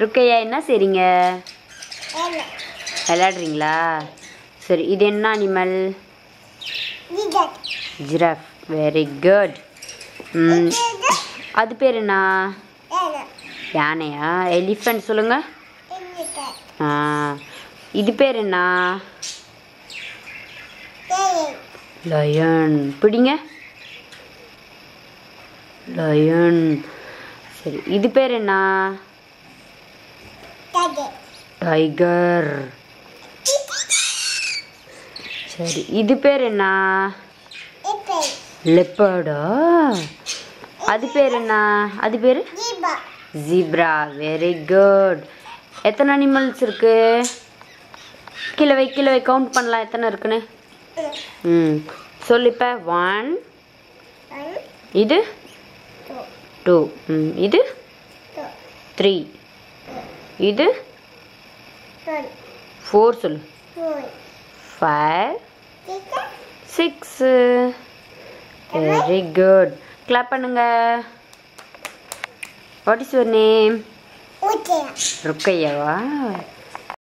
ருக்கையா என்ன செய்றீங்க? விளையாடுறீங்களா? சரி, இது என்ன அனிமல்? ஜிராஃப். Very good. அது பேர் என்ன? யானையா? எலிஃபண்ட் சொல்லுங்க. இது பேர் என்ன? லயன். பிடிங்க. லயன். சரி, இது பேர் என்ன? டைகர். சரி, இது பேர் என்ன? லெப்பர்டா? அது பேர் என்ன? அது பேர் ஜீப்ரா. Very good. எத்தனை அனிமல்ஸ் இருக்கு? கீழே வை கவுண்ட் பண்ணலாம் எத்தனை இருக்குன்னு. சொல்லு இப்போ. 1. இது 2. இது 3. இது 4 சொல்லு. 5 6. Very good. கிளாப் பண்ணுங்க. What is your name? ருக்கையாவா?